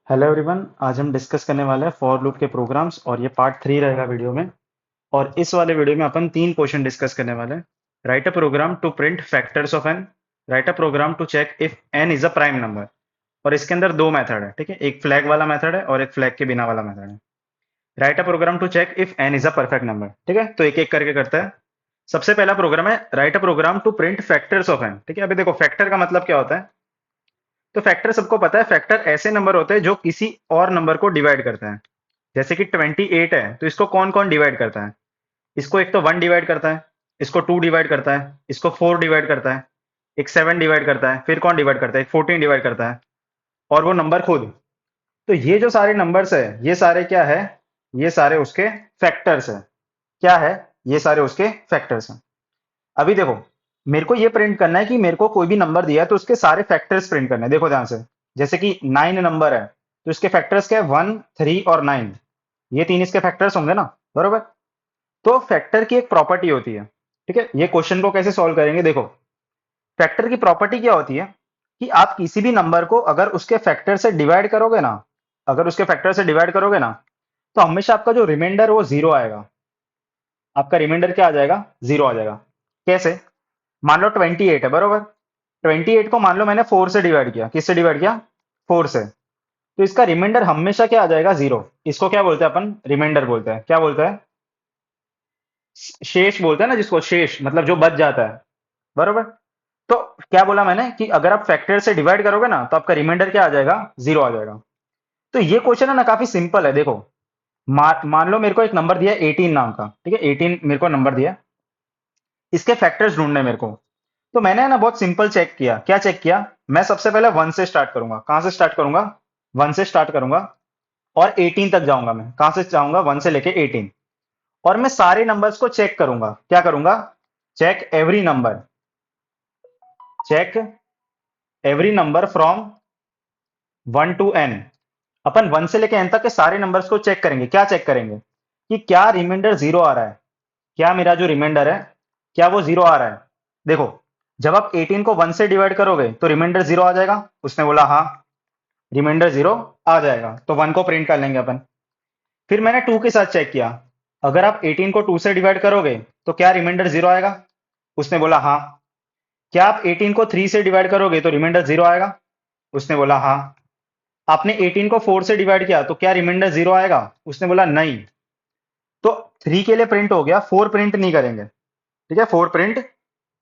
Hello everyone. आज हम discuss करने वाले हैं फॉर लूप के प्रोग्राम्स और ये पार्ट 3 रहेगा वीडियो में। और इस वाले वीडियो में अपन तीन क्वेश्चन डिस्कस करने वाले हैं। Write a program to print factors of N. Write a program to check if N is a prime number. और इसके अंदर दो मेथड है, ठीक है, एक फ्लैग वाला मेथड है और एक फ्लैग के बिना वाला मेथड है। Write a program to check if N is a perfect number, ठीक है। तो एक एक करके करता है। सबसे पहला प्रोग्राम है write a program to print factors of N, ठीक है। अभी देखो फैक्टर का मतलब क्या होता है। तो फैक्टर सबको पता है, फैक्टर ऐसे नंबर होते हैं जो किसी और नंबर को डिवाइड करते हैं। जैसे कि 28 है तो इसको कौन कौन डिवाइड करता है। इसको एक तो 1 डिवाइड करता है, इसको 2 डिवाइड करता है, इसको 4 डिवाइड करता है, एक 7 डिवाइड करता है, फिर कौन डिवाइड करता है, एक 14 डिवाइड करता है, और वो नंबर खुद। तो ये जो सारे नंबर्स है ये सारे क्या है, ये सारे उसके फैक्टर्स है। क्या है, ये सारे उसके फैक्टर्स हैं। अभी देखो, मेरे को ये प्रिंट करना है कि मेरे को कोई भी नंबर दिया है तो उसके सारे फैक्टर्स प्रिंट करने हैं। देखो ध्यान से, जैसे कि 9 नंबर है तो इसके फैक्टर्स क्या है, 1, 3 और 9। ये तीन इसके फैक्टर्स होंगे ना, बरोबर। तो फैक्टर की एक प्रॉपर्टी होती है, ठीक है। ये क्वेश्चन को कैसे सॉल्व करेंगे, देखो। फैक्टर की प्रॉपर्टी क्या होती है कि आप किसी भी नंबर को अगर उसके फैक्टर से डिवाइड करोगे ना, अगर उसके फैक्टर से डिवाइड करोगे ना, तो हमेशा आपका जो रिमाइंडर वो जीरो आएगा। आपका रिमाइंडर क्या आ जाएगा, जीरो आ जाएगा। कैसे, मान लो 28 है, बरोबर। 28 को मान लो मैंने 4 से डिवाइड किया, किससे डिवाइड किया, 4 से। तो इसका रिमाइंडर हमेशा क्या आ जाएगा, जीरो। इसको क्या बोलते हैं अपन, रिमाइंडर बोलते हैं। क्या बोलते हैं, शेष बोलते हैं ना जिसको, शेष मतलब जो बच जाता है, बरोबर। तो क्या बोला मैंने कि अगर आप फैक्टर से डिवाइड करोगे ना तो आपका रिमाइंडर क्या आ जाएगा, जीरो आ जाएगा। तो ये क्वेश्चन है ना काफी सिंपल है। देखो, मान लो मेरे को एक नंबर दिया 18 नाम का, ठीक है। 18 मेरे को नंबर दिया, इसके फैक्टर्स ढूंढने हैं मेरे को। तो मैंने ना बहुत सिंपल चेक किया। क्या चेक किया, मैं सबसे पहले 1 से स्टार्ट करूंगा। कहां से स्टार्ट करूंगा, 1 से स्टार्ट करूंगा और 18 तक जाऊंगा। मैं कहां से जाऊंगा, 1 से लेके 18। और मैं सारे नंबर्स को चेक करूंगा। क्या करूंगा, check every number, check every number from 1 to N. अपन 1 से लेके एन तक के सारे नंबर्स को चेक करेंगे। क्या चेक करेंगे कि क्या रिमाइंडर जीरो आ रहा है, क्या मेरा जो रिमाइंडर है क्या वो जीरो आ रहा है। देखो, जब आप 18 को 1 से डिवाइड करोगे तो रिमाइंडर जीरो आ जाएगा। उसने बोला हाँ, रिमाइंडर जीरो आ जाएगा, तो 1 को प्रिंट कर लेंगे अपन। फिर मैंने 2 के साथ चेक किया, अगर आप 18 को 2 से डिवाइड करोगे तो क्या रिमाइंडर जीरो आएगा। उसने बोला हाँ। क्या आप 18 को 3 से डिवाइड करोगे तो रिमाइंडर जीरो आएगा। उसने बोला हाँ। आपने 18 को 4 से डिवाइड किया तो क्या रिमाइंडर जीरो आएगा। उसने बोला नहीं। तो 3 के लिए प्रिंट हो गया, 4 प्रिंट नहीं करेंगे, ठीक है, 4 प्रिंट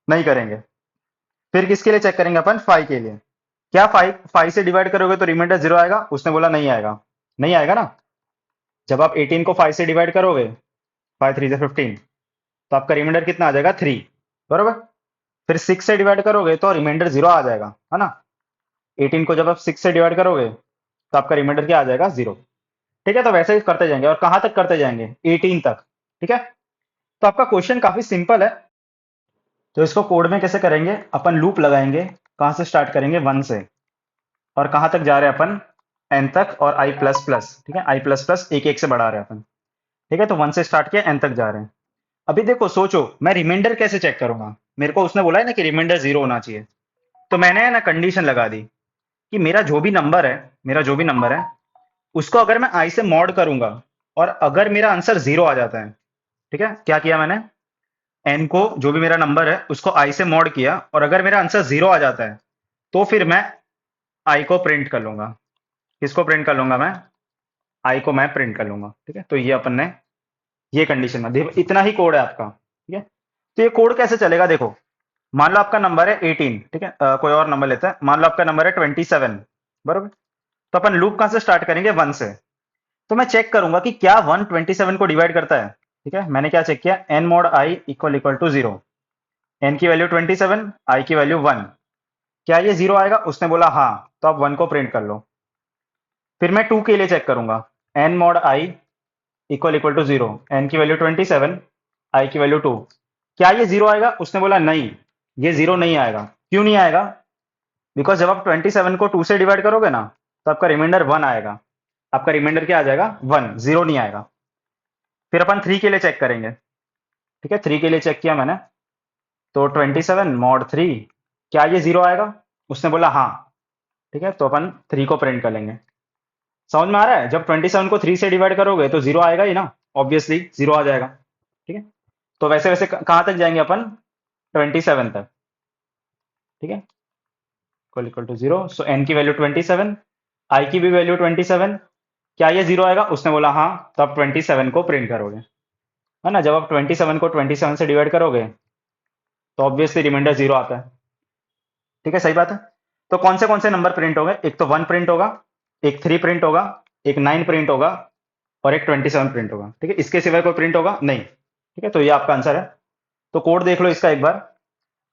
नहीं करेंगे। फिर किसके लिए चेक करेंगे अपन, 5 के लिए। क्या 5 से डिवाइड करोगे तो रिमाइंडर जीरो आएगा। उसने बोला नहीं आएगा। नहीं आएगा ना। जब आप 18 को 5 से डिवाइड करोगे, 5 3 से 15, तो आपका रिमाइंडर कितना आ जाएगा, 3, बरोबर। फिर 6 से डिवाइड करोगे तो रिमाइंडर जीरो आ जाएगा, है ना। 18 को जब आप 6 से डिवाइड करोगे तो आपका रिमाइंडर क्या आ जाएगा, जीरो। ठीक है, तो वैसे ही करते जाएंगे। और कहां तक करते जाएंगे, 18 तक, ठीक है। तो आपका क्वेश्चन काफी सिंपल है। तो इसको कोड में कैसे करेंगे, अपन लूप लगाएंगे। कहां से स्टार्ट करेंगे, 1 से, और कहां तक जा रहे हैं अपन, एन तक और आई प्लस प्लस, ठीक है। आई प्लस प्लस एक एक से बढ़ा रहे हैं अपन, ठीक है। तो 1 से स्टार्ट किया, एन तक जा रहे हैं। अभी देखो, सोचो मैं रिमाइंडर कैसे चेक करूंगा। मेरे को उसने बोला है ना कि रिमाइंडर जीरो होना चाहिए। तो मैंने ना कंडीशन लगा दी कि मेरा जो भी नंबर है, मेरा जो भी नंबर है उसको अगर मैं आई से मॉड करूंगा और अगर मेरा आंसर जीरो आ जाता है, ठीक है। क्या किया मैंने, एन को, जो भी मेरा नंबर है उसको आई से मॉड किया और अगर मेरा आंसर जीरो आ जाता है तो फिर मैं आई को प्रिंट कर लूंगा। किसको प्रिंट कर लूंगा मैं, आई को मैं प्रिंट कर लूंगा, ठीक है। तो ये अपन ने ये कंडीशन में इतना ही कोड है आपका, ठीक है। तो ये कोड कैसे चलेगा, देखो। मान लो आपका नंबर है 18, ठीक है। कोई और नंबर लेते हैं, मान लो आपका नंबर है 27, बरोबर। तो अपन लूप कहां से स्टार्ट करेंगे, 1 से। तो मैं चेक करूंगा कि क्या 1 27 को डिवाइड करता है, ठीक है। मैंने क्या चेक किया, N mod I equal equal to zero. N की वैल्यू 27, आई की वैल्यू 1। क्या ये जीरो आएगा, उसने बोला हाँ। तो आप 1 को प्रिंट कर लो। फिर मैं 2 के लिए चेक करूंगा, N mod I equal equal to zero. N की वैल्यू 27, आई की वैल्यू 2। क्या ये जीरो आएगा, उसने बोला नहीं, ये जीरो नहीं आएगा। क्यों नहीं आएगा, बिकॉज जब आप 27 को 2 से डिवाइड करोगे ना तो आपका रिमाइंडर 1 आएगा। आपका रिमाइंडर क्या आ जाएगा, 1, जीरो नहीं आएगा। फिर अपन 3 के लिए चेक करेंगे, ठीक है। 3 के लिए चेक किया मैंने, तो 27 मॉड 3, क्या ये जीरो आएगा। उसने बोला हाँ, ठीक है। तो अपन 3 को प्रिंट कर लेंगे। समझ में आ रहा है? जब 27 को 3 से डिवाइड करोगे तो जीरो आएगा ही ना, ऑब्वियसली जीरो आ जाएगा। ठीक है, तो वैसे वैसे कहां तक जाएंगे अपन? 27 तक। ठीक है, equal to zero, so N की वैल्यू 27, आई की भी वैल्यू 27। क्या ये जीरो आएगा? उसने बोला हाँ, तो आप 27 को प्रिंट करोगे, है ना। जब आप 27 को 27 से डिवाइड करोगे तो ऑब्वियसली रिमाइंडर जीरो आता है। ठीक है, सही बात है। तो कौन से नंबर प्रिंट होंगे? एक तो 1 प्रिंट होगा, एक 3 प्रिंट होगा, एक 9 प्रिंट होगा, और एक 27 प्रिंट होगा। ठीक है, इसके सिवाय कोई प्रिंट होगा नहीं। ठीक है, तो ये आपका आंसर है। तो कोड देख लो इसका एक बार,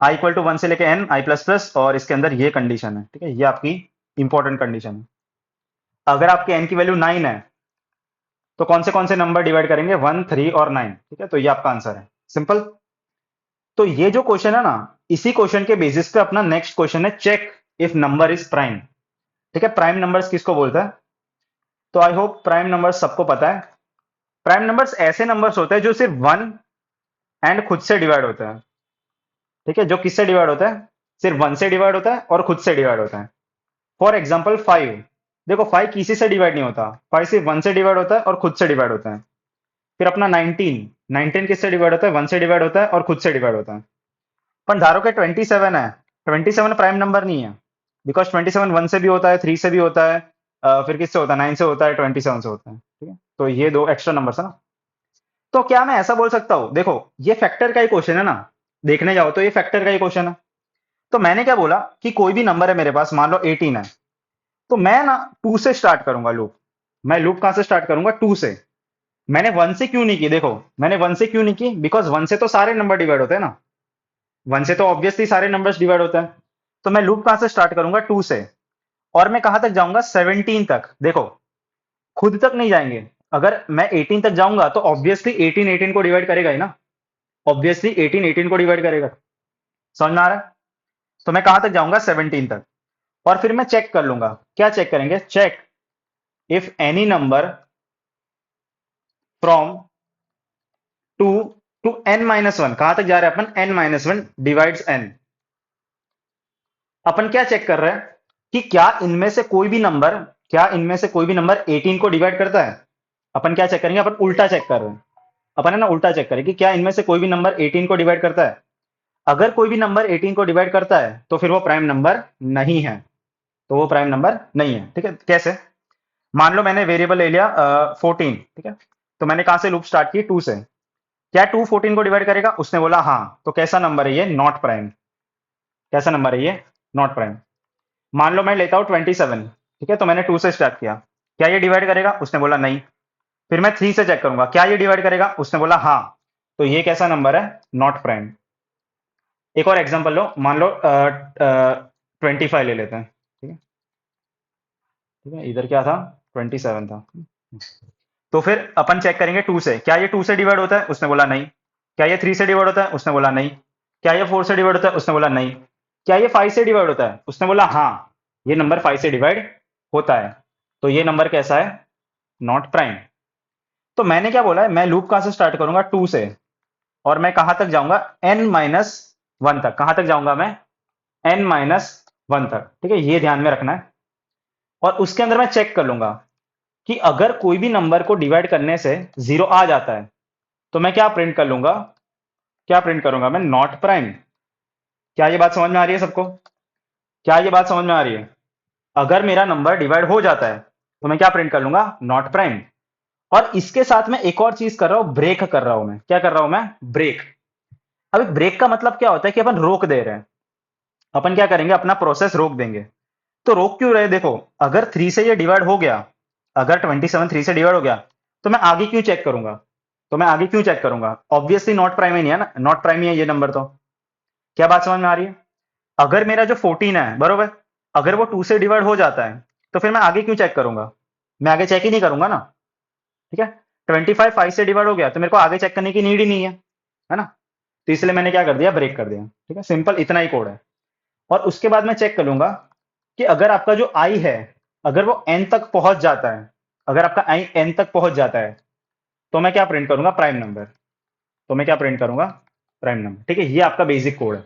आई इक्वल टू 1 से लेके एन, आई प्लस प्लस, और इसके अंदर ये कंडीशन है। ठीक है, ये आपकी इंपॉर्टेंट कंडीशन है। अगर आपके एन की वैल्यू 9 है तो कौन से नंबर डिवाइड करेंगे? 1, 3 और 9। ठीक है, तो ये आपका आंसर है, सिंपल। तो ये जो क्वेश्चन है ना, इसी क्वेश्चन के बेसिस पे अपना नेक्स्ट क्वेश्चन है, check if number is prime. ठीक है, प्राइम नंबर्स किसको बोलता है? तो आई होप प्राइम नंबर्स सबको पता है। प्राइम नंबर्स ऐसे नंबर्स होते हैं जो सिर्फ वन एंड खुद से डिवाइड होता है। ठीक है, जो किससे डिवाइड होता है? सिर्फ वन से डिवाइड होता है और खुद से डिवाइड होता है। फॉर एग्जाम्पल 5, देखो 5 किसी से डिवाइड नहीं होता, 5 सिर्फ वन से डिवाइड होता है और खुद से डिवाइड होता है। फिर अपना 19, 19 किससे डिवाइड होता है? वन से डिवाइड होता है और खुद से डिवाइड होता है। पर धारो के 27 है, 27 प्राइम नंबर नहीं है, बिकॉज 27 वन से भी होता है, 3 से भी होता है, फिर किससे होता है? 9 से होता है, 27 से होता है। ठीक है, तो ये दो एक्स्ट्रा नंबर है ना। तो क्या मैं ऐसा बोल सकता हूं, देखो ये फैक्टर का ही क्वेश्चन है ना, देखने जाओ तो ये फैक्टर का ही क्वेश्चन है। तो मैंने क्या बोला कि कोई भी नंबर है मेरे पास, मान लो 18 है, तो मैं ना 2 से स्टार्ट करूंगा लूप। मैं लूप कहां से स्टार्ट करूंगा? 2 से। मैंने 1 से क्यों नहीं की? देखो मैंने 1 से क्यों नहीं की, बिकॉज 1 से तो सारे नंबर डिवाइड होते हैं ना, 1 से तो ऑब्वियसली सारे नंबर्स डिवाइड होते हैं। तो मैं लूप कहां से स्टार्ट करूंगा? 2 से। और मैं कहां तक जाऊंगा? 17 तक। देखो खुद तक नहीं जाएंगे, अगर मैं 18 तक जाऊंगा तो ऑब्वियसली 18 18 को डिवाइड करेगा ही ना, ऑब्वियसली 18 18 को डिवाइड करेगा। समझ में आ रहा है? तो मैं कहां तक जाऊंगा? 17 तक। और फिर मैं चेक कर लूंगा। क्या चेक करेंगे? Check if any number from 2 to n minus one, कहां तक जा रहे हैं अपन? n minus one divides n। अपन क्या चेक कर रहे हैं कि क्या इनमें से कोई भी नंबर, क्या इनमें से कोई भी नंबर 18 को डिवाइड करता है? अपन क्या चेक करेंगे? अपन उल्टा चेक कर रहे हैं। अपन है ना उल्टा चेक करें कि क्या इनमें से कोई भी नंबर 18 को डिवाइड करता है। अगर कोई भी नंबर 18 को डिवाइड करता है तो फिर वो प्राइम नंबर नहीं है, तो वो प्राइम नंबर नहीं है। ठीक है, कैसे? मान लो मैंने वेरिएबल ले लिया 14। ठीक है, तो मैंने कहां से लूप स्टार्ट की? 2 से। क्या 2 14 को डिवाइड करेगा? उसने बोला हाँ, तो कैसा नंबर है ये? Not prime. कैसा नंबर है ये? Not prime. मान लो मैं लेता हूं 27। ठीक है, तो मैंने 2 से स्टार्ट किया, क्या ये डिवाइड करेगा? उसने बोला नहीं। फिर मैं 3 से चेक करूंगा, क्या ये डिवाइड करेगा? उसने बोला हाँ, तो ये कैसा नंबर है? Not prime. एक और एग्जांपल लो, मान लो 25 ले लेते हैं। ठीक है, ठीक है, इधर क्या था? 27 था। तो फिर अपन चेक करेंगे 2 से, क्या ये 2 से डिवाइड होता है? उसने बोला नहीं। क्या ये 3 से डिवाइड होता है? उसने बोला नहीं। क्या ये 4 से डिवाइड होता है? उसने बोला नहीं। क्या ये 5 से डिवाइड होता है? उसने बोला हाँ, ये नंबर 5 से डिवाइड होता है, तो ये नंबर कैसा है? Not prime. तो मैंने क्या बोला है, मैं लूप कहां से स्टार्ट करूंगा? 2 से, और मैं कहां तक जाऊंगा? n माइनस वन तक। कहां तक जाऊंगा मैं? n माइनस वन तक। ठीक है, ये ध्यान में रखना है। और उसके अंदर मैं चेक कर लूंगा कि अगर कोई भी नंबर को डिवाइड करने से जीरो आ जाता है तो मैं क्या प्रिंट कर लूंगा? क्या प्रिंट करूंगा मैं? Not prime. क्या ये बात समझ में आ रही है सबको? क्या ये बात समझ में आ रही है? अगर मेरा नंबर डिवाइड हो जाता है तो मैं क्या प्रिंट कर लूंगा? Not prime. और इसके साथ में एक और चीज कर रहा हूं, ब्रेक कर रहा हूं मैं। क्या कर रहा हूं मैं? ब्रेक। अब ब्रेक का मतलब क्या होता है कि अपन रोक दे रहे हैं। अपन क्या करेंगे? अपना प्रोसेस रोक देंगे। तो रोक क्यों रहे? देखो अगर 3 से ये डिवाइड हो गया, अगर 27 3 से डिवाइड हो गया, तो मैं आगे क्यों चेक करूंगा? तो मैं आगे क्यों चेक करूंगा? ऑब्वियसली नॉट प्राइम ही नहीं है ना, नॉट प्राइम ही है ये नंबर। तो क्या बात समझ में आ रही है? अगर मेरा जो 14 है, बरोबर, अगर वो 2 से डिवाइड हो जाता है तो फिर मैं आगे क्यों चेक करूंगा? मैं आगे चेक ही नहीं करूंगा ना। ठीक है, 25 5 से डिवाइड हो गया तो मेरे को आगे चेक करने की नीड ही नहीं है ना। तो इसलिए मैंने क्या कर दिया? ब्रेक कर दिया। ठीक है, सिंपल इतना ही कोड है। और उसके बाद मैं चेक कर लूंगा कि अगर आपका जो आई है, अगर वो एन तक पहुंच जाता है, अगर आपका आई एन तक पहुंच जाता है, तो मैं क्या प्रिंट करूंगा? Prime number. तो मैं क्या प्रिंट करूंगा? Prime number. ठीक है, ये आपका बेसिक कोड है।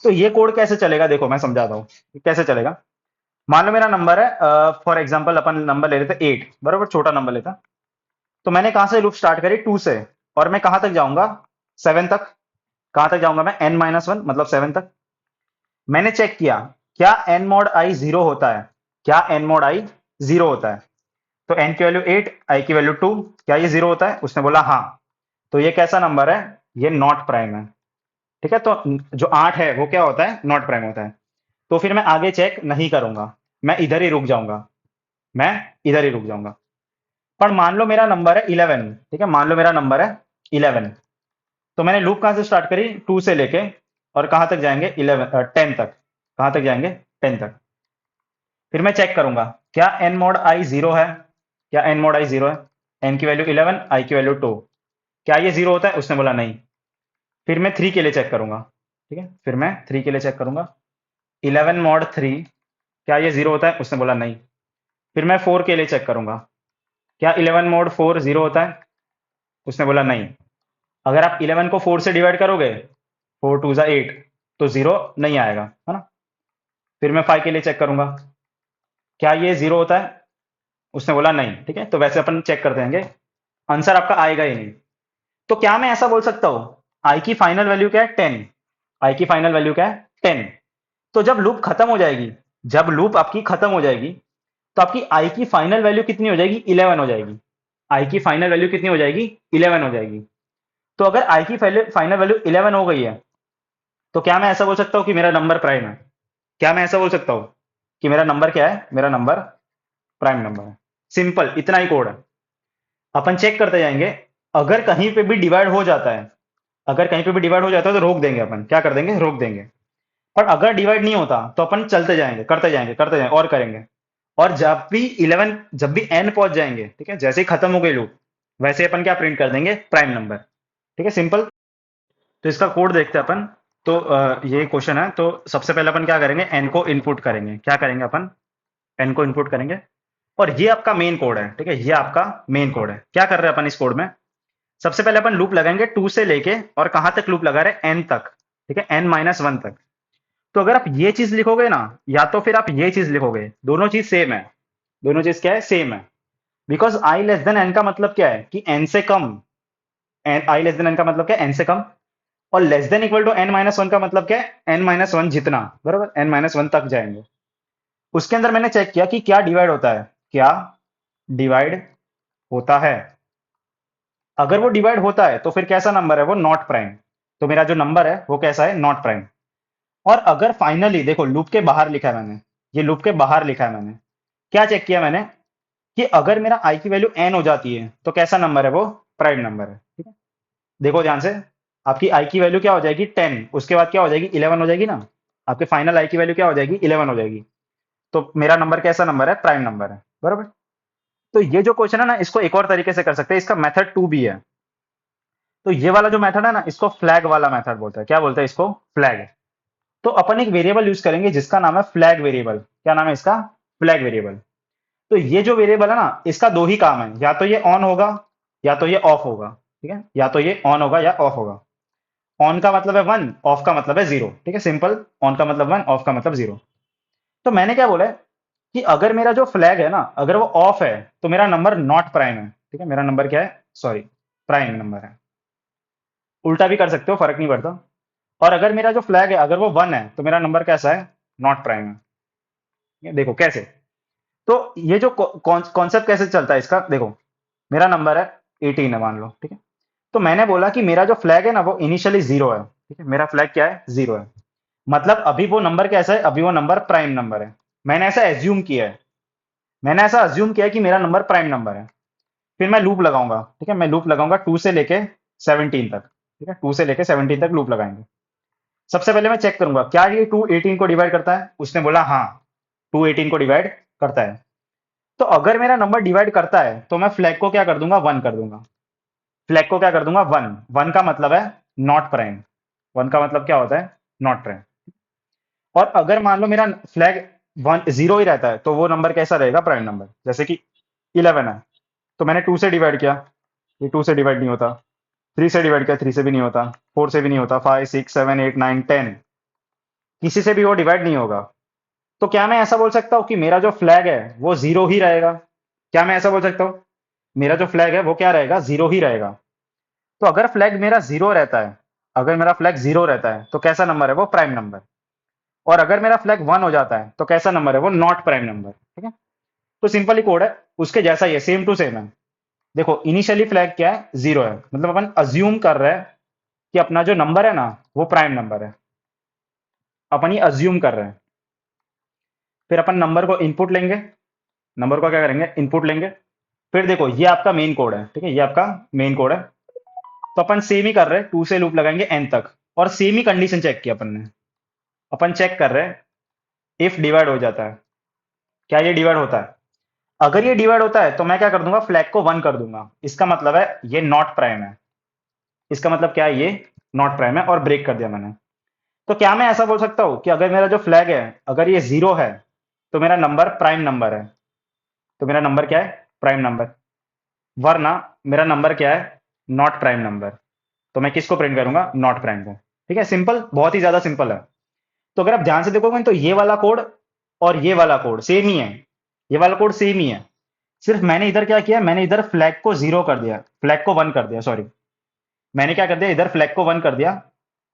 तो ये कोड कैसे चलेगा? देखो मैं समझाता हूं कैसे चलेगा। मान लो मेरा नंबर है, फॉर एग्जाम्पल अपन नंबर ले लेते 8, बराबर, छोटा नंबर लेता। तो मैंने कहां से लूप स्टार्ट करी? 2 से। और मैं कहां तक जाऊंगा? 7 तक। कहां तक जाऊंगा मैं? n-1 मतलब 7 तक। मैंने चेक किया, क्या n मॉड i जीरो होता है? क्या n मॉड i जीरो होता है? तो n की वैल्यू 8, i की वैल्यू 2, क्या ये जीरो होता है? उसने बोला हाँ। तो ये कैसा नंबर है? ये नॉट प्राइम है। ठीक है, तो जो 8 है वो क्या होता है? नॉट प्राइम होता है। तो फिर मैं आगे चेक नहीं करूंगा, मैं इधर ही रुक जाऊंगा, मैं इधर ही रुक जाऊंगा। पर मान लो मेरा नंबर है 11, ठीक है, मान लो मेरा नंबर है 11। तो मैंने लूप कहां से स्टार्ट करी? 2 से लेके, और कहां तक जाएंगे? 10 तक। कहां तक जाएंगे? 10 तक। फिर मैं चेक करूंगा, क्या n मॉड i जीरो है? क्या n मॉड i जीरो है? n की वैल्यू 11, i की वैल्यू 2, क्या ये जीरो होता है? उसने बोला नहीं। फिर मैं 3 के लिए चेक करूंगा, ठीक है, फिर मैं 3 के लिए चेक करूंगा, 11 मॉड 3, क्या ये जीरो होता है? उसने बोला नहीं। फिर मैं 4 के लिए चेक करूंगा, क्या 11 मोड 4 जीरो होता है? उसने बोला नहीं। अगर आप 11 को 4 से डिवाइड करोगे, 4 टू ज़ा 8, तो जीरो नहीं आएगा, है ना। फिर मैं 5 के लिए चेक करूंगा, क्या ये जीरो होता है? उसने बोला नहीं। ठीक है, तो वैसे अपन चेक करते हैं, आंसर आपका आएगा ही नहीं। तो क्या मैं ऐसा बोल सकता हूं, आई की फाइनल वैल्यू क्या है? 10। आई की फाइनल वैल्यू क्या है? 10। तो जब लूप खत्म हो जाएगी, जब लूप आपकी खत्म हो जाएगी, तो आपकी आई की फाइनल वैल्यू कितनी हो जाएगी? 11 हो जाएगी। आई की फाइनल वैल्यू कितनी हो जाएगी? 11 हो जाएगी। तो अगर आई की फाइनल वैल्यू 11 हो गई है, तो क्या मैं ऐसा बोल सकता हूं कि मेरा नंबर प्राइम है? क्या मैं ऐसा बोल सकता हूं कि मेरा नंबर क्या है? मेरा नंबर प्राइम नंबर है। सिंपल, इतना ही कोड है। अपन चेक करते जाएंगे। अगर कहीं पे भी डिवाइड हो जाता है, अगर कहीं पे भी डिवाइड हो जाता है तो रोक देंगे, अपन क्या कर देंगे? रोक देंगे। पर अगर डिवाइड नहीं होता तो अपन चलते जाएंगे, करते जाएंगे, करते जाएंगे और करेंगे। और जब भी 11, जब भी n पहुंच जाएंगे, ठीक है, जैसे ही खत्म हो गई लूप, वैसे अपन क्या प्रिंट कर देंगे? Prime number. ठीक है, सिंपल। तो इसका कोड देखते हैं अपन। तो ये क्वेश्चन है, तो सबसे पहले अपन क्या करेंगे? n को इनपुट करेंगे। क्या करेंगे अपन? n को इनपुट करेंगे। और ये आपका मेन कोड है, ठीक है, ये आपका मेन कोड है। क्या कर रहे हैं अपन इस कोड में? सबसे पहले अपन लूप लगाएंगे 2 से लेके, और कहां तक लूप लगा रहे हैं? n तक। ठीक है, n-1 तक। तो अगर आप ये चीज लिखोगे ना, या तो फिर आप ये चीज लिखोगे, दोनों चीज सेम है। दोनों चीज क्या है? सेम है। Because I less than N का मतलब क्या है? कि एन से कम। आई लेस देन एन का मतलब क्या है? एन से कम। और less than equal to n-1 का मतलब क्या है? n-1 जितना, बराबर, n-1 तक जाएंगे। उसके अंदर मैंने चेक किया कि क्या डिवाइड होता है, क्या डिवाइड होता है। अगर वो डिवाइड होता है तो फिर कैसा नंबर है वो? Not prime. तो मेरा जो नंबर है वो कैसा है? Not prime. और अगर फाइनली देखो, लूप के बाहर लिखा है मैंने, ये लूप के बाहर लिखा है मैंने, क्या चेक किया मैंने? कि अगर मेरा आई की वैल्यू एन हो जाती है तो कैसा नंबर है वो? प्राइम नंबर है। ठीक है, देखो ध्यान से। आपकी आई की वैल्यू क्या हो जाएगी? 10। उसके बाद क्या हो जाएगी? 11 हो जाएगी ना। आपके फाइनल आई की वैल्यू क्या हो जाएगी? 11 हो जाएगी। तो मेरा नंबर कैसा नंबर है? प्राइम नंबर है, बराबर। तो ये जो क्वेश्चन है ना, इसको एक और तरीके से कर सकते हैं। इसका मेथड 2 भी है। तो ये वाला जो मेथड है ना, इसको फ्लैग वाला मेथड बोलते हैं। क्या बोलते हैं इसको? फ्लैग। तो अपन एक वेरिएबल यूज करेंगे जिसका नाम है फ्लैग वेरिएबल। क्या नाम है इसका? Flag variable. तो ये जो वेरिएबल है ना, इसका दो ही काम है, या तो ये ऑन होगा या तो ये ऑफ होगा। ठीक है, या तो ये ऑन होगा या ऑफ होगा। ऑन का मतलब है 1, ऑफ का मतलब है 0। ठीक है, सिंपल। ऑन का मतलब 1, ऑफ का मतलब 0। तो मैंने क्या बोला है कि अगर मेरा जो फ्लैग है ना, अगर वो ऑफ है, तो मेरा नंबर नॉट प्राइम है। ठीक है, मेरा नंबर क्या है? सॉरी, प्राइम नंबर है। उल्टा भी कर सकते हो, फर्क नहीं पड़ता। और अगर मेरा जो फ्लैग है, अगर वो 1 है, तो मेरा नंबर कैसा है? नॉट प्राइम है। ये देखो कैसे। तो ये जो कॉन्सेप्ट कैसे चलता है इसका, देखो। मेरा नंबर है 18 है, मान लो। ठीक है, तो मैंने बोला कि मेरा जो फ्लैग है ना, वो इनिशियली 0 है। ठीक है, मेरा फ्लैग क्या है? 0 है। मतलब अभी वो नंबर कैसा है? अभी वो नंबर प्राइम नंबर है। मैंने ऐसा एज्यूम किया है। मैंने ऐसा अज्यूम किया है कि मेरा नंबर प्राइम नंबर है। फिर मैं लूप लगाऊंगा। ठीक है, मैं लूप लगाऊंगा 2 से लेके 17 तक। ठीक है, 2 से लेके 17 तक लूप लगाएंगे। सबसे पहले मैं चेक करूंगा, क्या ये 2 18 को डिवाइड करता है? उसने बोला हाँ, 2 18 को डिवाइड करता है। तो अगर मेरा नंबर डिवाइड करता है, तो मैं फ्लैग को क्या कर दूंगा? 1 कर दूंगा। फ्लैग को क्या कर दूंगा? 1। 1 का मतलब है नॉट प्राइम। 1 का मतलब क्या होता है? Not prime. और अगर मान लो मेरा फ्लैग 1 0 ही रहता है, तो वो नंबर कैसा रहेगा? Prime number. जैसे कि 11 है, तो मैंने 2 से डिवाइड किया, ये 2 से डिवाइड नहीं होता। 3 से डिवाइड किया, 3 से भी नहीं होता। 4 से भी नहीं होता। 5 6 7 8 9 10, किसी से भी वो डिवाइड नहीं होगा। तो क्या मैं ऐसा बोल सकता हूँ कि मेरा जो फ्लैग है वो जीरो ही रहेगा? क्या मैं ऐसा बोल सकता हूँ मेरा जो फ्लैग है वो क्या रहेगा? जीरो ही रहेगा। तो अगर फ्लैग मेरा जीरो रहता है, अगर मेरा फ्लैग जीरो रहता है तो कैसा नंबर है? वो प्राइम नंबर। और अगर मेरा फ्लैग वन हो जाता है तो कैसा नंबर है? वो नॉट प्राइम नंबर। ठीक है, तो सिंपल ही कोड है, उसके जैसा ही है, सेम टू सेम है। देखो इनिशियली फ्लैग क्या है? जीरो है, मतलब अपन अज्यूम कर रहे हैं कि अपना जो नंबर है ना वो प्राइम नंबर है। अपन ये अज्यूम कर रहे हैं। फिर अपन नंबर को इनपुट लेंगे, नंबर को क्या करेंगे? इनपुट लेंगे। फिर देखो ये आपका मेन कोड है, ठीक है, ये आपका मेन कोड है। तो अपन सेम ही कर रहे हैं, टू से लूप लगाएंगे एन तक, और सेम ही कंडीशन चेक की अपन ने। अपन चेक कर रहे हैं इफ डिवाइड हो जाता है, क्या ये डिवाइड होता है? अगर ये डिवाइड होता है तो मैं क्या कर दूंगा? फ्लैग को वन कर दूंगा। इसका मतलब है ये नॉट प्राइम है। इसका मतलब क्या है? ये नॉट प्राइम है, और ब्रेक कर दिया मैंने। तो क्या मैं ऐसा बोल सकता हूं कि अगर मेरा जो फ्लैग है अगर ये जीरो है तो मेरा नंबर प्राइम नंबर है? तो मेरा नंबर क्या है? Prime number. वरना मेरा नंबर क्या है? Not prime number. तो मैं किसको प्रिंट करूंगा? नॉट प्राइम को। ठीक है, सिंपल, बहुत ही ज्यादा सिंपल है। तो अगर आप ध्यान से देखोगे तो ये वाला कोड और ये वाला कोड सेम ही है, ये वाला कोड सेम ही है। सिर्फ मैंने इधर क्या किया? मैंने इधर फ्लैग को जीरो कर दिया, फ्लैग को वन कर दिया, सॉरी। मैंने क्या कर दिया? इधर फ्लैग को वन कर दिया,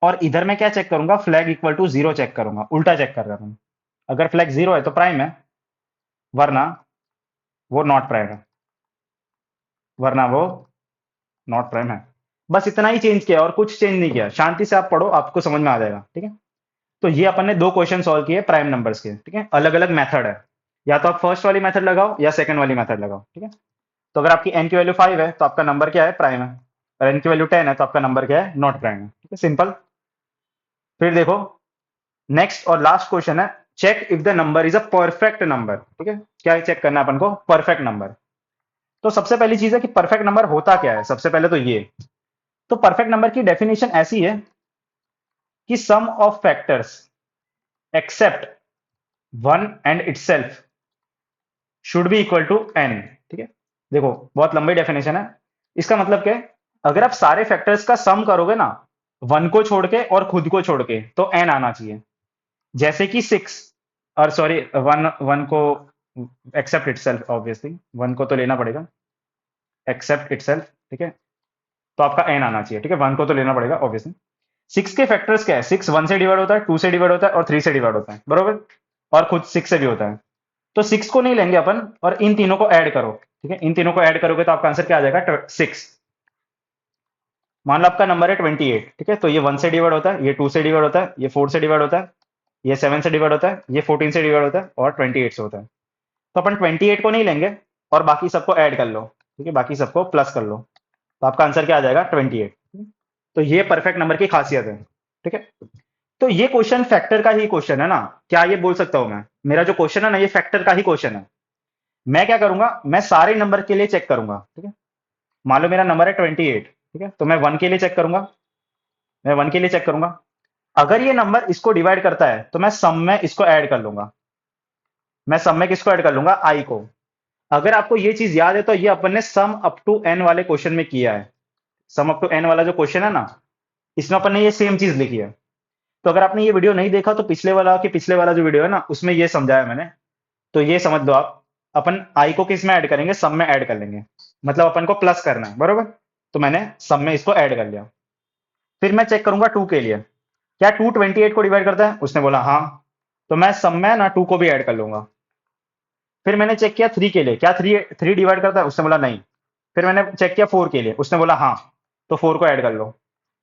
और इधर मैं क्या चेक करूंगा? Flag equal to zero check करूंगा, उल्टा चेक कर रहा हूं। अगर फ्लैग जीरो है तो प्राइम है, वरना वो नॉट प्राइम है, वरना वो नॉट प्राइम है। बस इतना ही चेंज किया और कुछ चेंज नहीं किया। शांति से आप पढ़ो, आपको समझ में आ जाएगा। ठीक है, तो ये अपन ने दो क्वेश्चन सॉल्व किए प्राइम नंबर्स के। ठीक है, अलग अलग मेथड है, या तो आप फर्स्ट वाली मेथड लगाओ या सेकंड वाली मेथड लगाओ। ठीक है, तो अगर आपकी एन की वैल्यू 5 है तो आपका नंबर क्या है? प्राइम है। और एन की वैल्यू 10 है तो आपका नंबर क्या है? नॉट प्राइम है। ठीक है, सिंपल। फिर देखो नेक्स्ट और लास्ट क्वेश्चन है, check if the number is a perfect number. ठीक है, क्या चेक करना है अपन को? Perfect number. तो सबसे पहली चीज है कि परफेक्ट नंबर होता क्या है। सबसे पहले तो ये, तो परफेक्ट नंबर की डेफिनेशन ऐसी है कि sum of factors except one and itself should be equal to N. ठीक है, देखो बहुत लंबी डेफिनेशन है। इसका मतलब क्या है? अगर आप सारे फैक्टर्स का सम करोगे ना, वन को छोड़ के और खुद को छोड़ के, तो एन आना चाहिए। जैसे कि सिक्स, और सॉरी, वन, वन को एक्सेप्ट इटसेल्फ, ऑब्वियसली वन को तो लेना पड़ेगा, एक्सेप्ट इटसेल्फ। ठीक है, तो आपका एन आना चाहिए। ठीक है, वन को तो लेना पड़ेगा ऑब्वियसली। सिक्स के फैक्टर्स क्या है? सिक्स वन से डिवाइड होता है, टू से डिवाइड होता है, और थ्री से डिवाइड होता है, बरोबर। और खुद सिक्स से भी होता है। तो सिक्स को नहीं लेंगे अपन, और इन तीनों को ऐड करो। ठीक है, इन तीनों को ऐड करोगे तो आपका आंसर क्या आ जाएगा? सिक्स। मान लो आपका नंबर है 28। ठीक है, तो ये वन से डिवाइड होता है, ये टू से डिवाइड होता है, ये फोर से डिवाइड होता है, ये सेवन से डिवाइड होता है, ये 14 से डिवाइड होता है, और 28 से होता है। तो अपन 28 को नहीं लेंगे और बाकी सबको ऐड कर लो। ठीक है, बाकी सबको प्लस कर लो, तो आपका आंसर क्या आ जाएगा? 28। तो ये परफेक्ट नंबर की खासियत है। ठीक है, तो ये क्वेश्चन फैक्टर का ही क्वेश्चन है ना? क्या ये बोल सकता हूं मैं? मेरा जो क्वेश्चन है ना, ये फैक्टर का ही क्वेश्चन है। मैं क्या करूंगा? मैं सारे नंबर के लिए चेक करूंगा। ठीक है, मान लो मेरा नंबर है 28। ठीक है, तो मैं वन के लिए चेक करूंगा, मैं वन के लिए चेक करूंगा। अगर ये नंबर इसको डिवाइड करता है तो मैं सम में इसको ऐड कर लूंगा। मैं सम में किसको ऐड कर लूंगा? आई को। अगर आपको ये चीज याद है तो ये अपन ने सम अप टू एन वाले क्वेश्चन में किया है। सम अप टू एन वाला जो क्वेश्चन है ना, इसमें अपन ने ये सेम चीज लिखी है। तो अगर आपने ये वीडियो नहीं देखा तो पिछले वाला जो वीडियो है ना, उसमें ये समझाया मैंने। तो ये समझ लो आप, अपन आई को किस में ऐड करेंगे? सम में ऐड कर लेंगे। मतलब अपन को प्लस करना है, बरोबर। तो मैंने सम में इसको ऐड कर लिया। फिर मैं चेक करूंगा टू के लिए, क्या टू 28 को डिवाइड करता है? उसने बोला हाँ। तो मैं सम में ना टू को भी ऐड कर लूंगा। फिर मैंने चेक किया थ्री के लिए, क्या थ्री थ्री डिवाइड करता है? उसने बोला नहीं। फिर मैंने चेक किया फोर के लिए, उसने बोला हाँ। तो फोर को ऐड कर लो।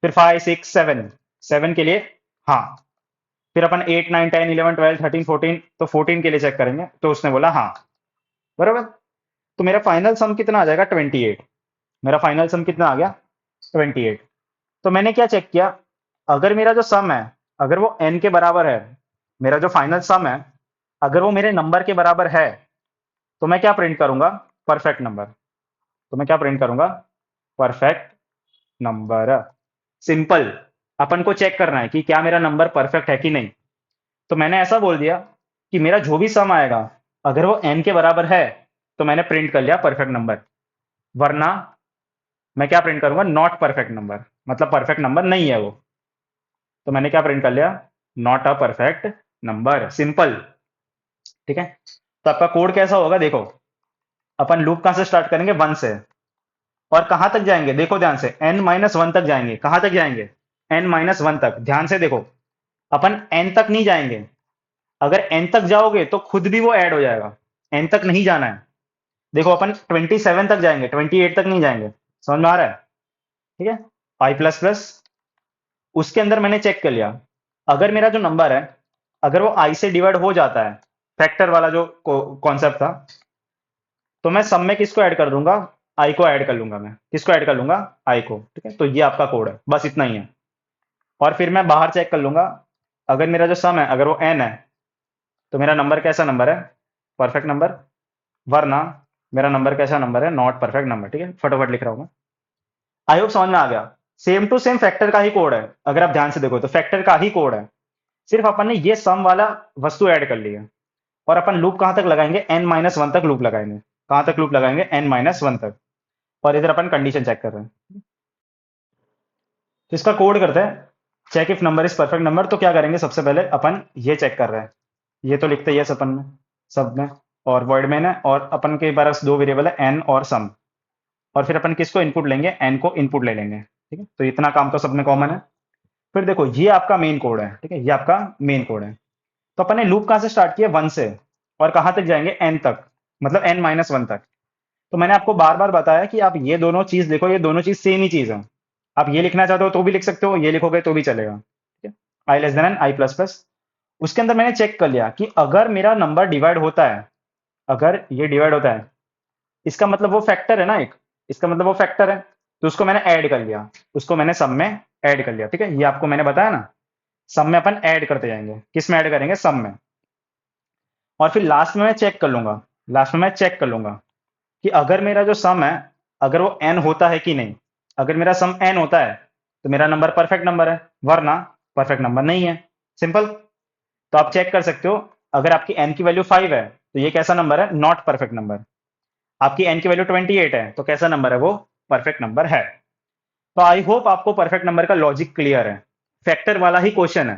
फिर फाइव सिक्स सेवन, सेवन के लिए हाँ। फिर अपन 8 9 10 11 12 13 14, तो 14 के लिए चेक करेंगे, तो उसने बोला हाँ, बराबर। तो मेरा फाइनल सम कितना आ जाएगा? 28। मेरा फाइनल सम कितना आ गया? 28। तो मैंने क्या चेक किया? अगर मेरा जो सम है, अगर वो एन के बराबर है, मेरा जो फाइनल सम है, अगर वो मेरे नंबर के बराबर है, तो मैं क्या प्रिंट करूंगा? Perfect number. तो मैं क्या प्रिंट करूंगा? Perfect number. सिंपल। अपन को चेक करना है कि क्या मेरा नंबर परफेक्ट है कि नहीं। तो मैंने ऐसा बोल दिया कि मेरा जो भी सम आएगा, अगर वो एन के बराबर है, तो मैंने प्रिंट कर लिया परफेक्ट नंबर। वरना मैं क्या प्रिंट करूंगा? नॉट परफेक्ट नंबर, मतलब परफेक्ट नंबर नहीं है वो। तो मैंने क्या प्रिंट कर लिया? Not a perfect number. Simple. ठीक है। तो आपका कोड कैसा होगा, देखो अपन लूप कहां से स्टार्ट करेंगे, 1 से, और कहां तक जाएंगे, देखो ध्यान से, n-1 तक जाएंगे। कहां तक जाएंगे, n-1 तक। ध्यान से देखो, अपन n तक नहीं जाएंगे। अगर n तक जाओगे तो खुद भी वो ऐड हो जाएगा, n तक नहीं जाना है। देखो अपन 27 तक जाएंगे, 28 तक नहीं जाएंगे। समझ में आ रहा है? ठीक है। i प्लस प्लस, उसके अंदर मैंने चेक कर लिया, अगर मेरा जो नंबर है, अगर वो i से डिवाइड हो जाता है, फैक्टर वाला जो कॉन्सेप्ट था, तो मैं सब में किसको ऐड कर दूंगा, आई को ऐड कर लूंगा। मैं किसको ऐड कर लूंगा, आई को। ठीक है। तो ये आपका कोड है, बस इतना ही है। और फिर मैं बाहर चेक कर लूंगा, अगर मेरा जो सम है, अगर वो एन है, तो मेरा नंबर कैसा नंबर है, परफेक्ट नंबर। वरना मेरा नंबर कैसा नंबर है, नॉट परफेक्ट नंबर। ठीक है, फटाफट लिख रहा हूँ मैं। आई होप समझ में आ गया। सेम टू सेम फैक्टर का ही कोड है, अगर आप ध्यान से देखो तो फैक्टर का ही कोड है। सिर्फ अपन ने ये सम वाला वस्तु ऐड कर ली है। और अपन लूप कहां तक लगाएंगे, n-1 तक लूप लगाएंगे। कहां तक लूप लगाएंगे, n-1 तक। और इधर अपन कंडीशन चेक कर रहे हैं। तो इसका कोड करते हैं, check if number is perfect number. तो क्या करेंगे, सबसे पहले अपन ये चेक कर रहे हैं, ये तो लिखते ही है अपन में, सब में, और वॉइड में है, और अपन के पास दो वेरिएबल है, एन और सम। और फिर अपन किसको इनपुट लेंगे, एन को इनपुट ले लेंगे। ठीक है, तो इतना काम तो सब में कॉमन है। फिर देखो ये आपका मेन कोड है। ठीक है, ये आपका मेन कोड है। तो अपन ने लूप कहां से स्टार्ट किया, 1 से, और कहां तक जाएंगे, एन तक, मतलब n-1 तक। तो मैंने आपको बार बार बताया कि आप ये दोनों चीज देखो, ये दोनों चीज सेम ही चीज है। आप ये लिखना चाहते हो तो भी लिख सकते हो, ये लिखोगे तो भी चलेगा। ठीक है, आई लेस देन एन, आई प्लस प्लस। उसके अंदर मैंने चेक कर लिया कि अगर मेरा नंबर डिवाइड होता है, अगर ये डिवाइड होता है, इसका मतलब वो फैक्टर है ना एक, इसका मतलब वो फैक्टर है। तो उसको मैंने ऐड कर लिया, उसको मैंने सब में ऐड कर लिया। ठीक है, ये आपको मैंने बताया ना, सब में अपन ऐड करते जाएंगे। किस में ऐड करेंगे, सब में। और फिर लास्ट में मैं चेक कर लूंगा, लास्ट में मैं चेक कर लूंगा कि अगर मेरा जो सम है, अगर वो एन होता है कि नहीं। अगर मेरा सम एन होता है तो मेरा नंबर परफेक्ट नंबर है, वरना परफेक्ट नंबर नहीं है। सिंपल। तो आप चेक कर सकते हो, अगर आपकी एन की वैल्यू 5 है तो ये कैसा नंबर है, नॉट परफेक्ट नंबर। आपकी एन की वैल्यू 28 है तो कैसा नंबर है, वो परफेक्ट नंबर है। तो आई होप आपको परफेक्ट नंबर का लॉजिक क्लियर है। फैक्टर वाला ही क्वेश्चन है।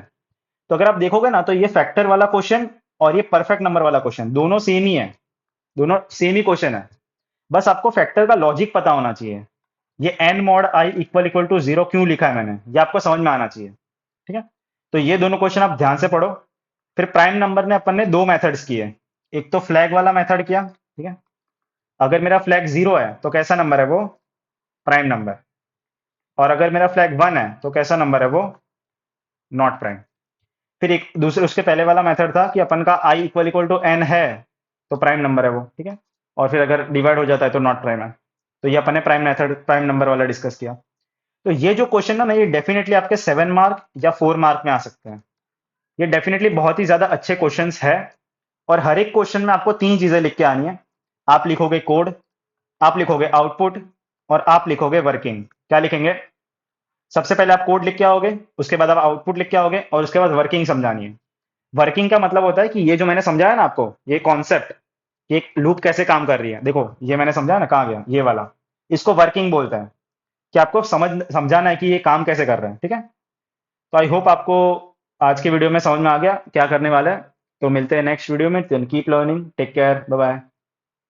तो अगर आप देखोगे ना, तो ये फैक्टर वाला क्वेश्चन और ये परफेक्ट नंबर वाला क्वेश्चन दोनों सेम ही है, दोनों सेम ही क्वेश्चन है। बस आपको फैक्टर का लॉजिक पता होना चाहिए। ये n mod i equal equal to 0 क्यों लिखा है मैंने, ये आपको समझ में आना चाहिए। ठीक है, तो ये दोनों क्वेश्चन आप ध्यान से पढ़ो। फिर प्राइम नंबर में अपन ने दो मेथड्स किए। एक तो फ्लैग वाला मेथड किया। ठीक है, अगर मेरा फ्लैग 0 है तो कैसा नंबर है, वो प्राइम नंबर। और अगर मेरा फ्लैग 1 है तो कैसा नंबर है, वो नॉट प्राइम। फिर एक दूसरे, उसके पहले वाला मेथड था कि अपन का i equal equal to n है तो प्राइम नंबर है वो। ठीक है, और फिर अगर डिवाइड हो जाता है तो नॉट प्राइम है। तो ये अपन ने प्राइम मेथड, प्राइम नंबर वाला डिस्कस किया। तो ये जो क्वेश्चन ना, ये डेफिनेटली आपके 7 मार्क या 4 मार्क में आ सकते हैं। ये डेफिनेटली बहुत ही ज्यादा अच्छे क्वेश्चंस है। और हर एक क्वेश्चन में आपको तीन चीजें लिख के आनी है। आप लिखोगे कोड, आप लिखोगे आउटपुट, और आप लिखोगे वर्किंग। क्या लिखेंगे, सबसे पहले आप कोड लिख के आओगे, उसके बाद आप आउटपुट लिख के आओगे, और उसके बाद वर्किंग समझानी है। वर्किंग का मतलब होता है कि ये जो मैंने समझाया ना आपको, ये कॉन्सेप्ट, ये लूप कैसे काम कर रही है, देखो ये मैंने समझाया ना, कहाँ गया ये वाला, इसको वर्किंग बोलते हैं। कि आपको समझाना है कि ये काम कैसे कर रहे हैं। ठीक है, तो आई होप आपको आज के वीडियो में समझ में आ गया क्या करने वाला है। तो मिलते हैं नेक्स्ट वीडियो में। Keep learning, take care, bye bye.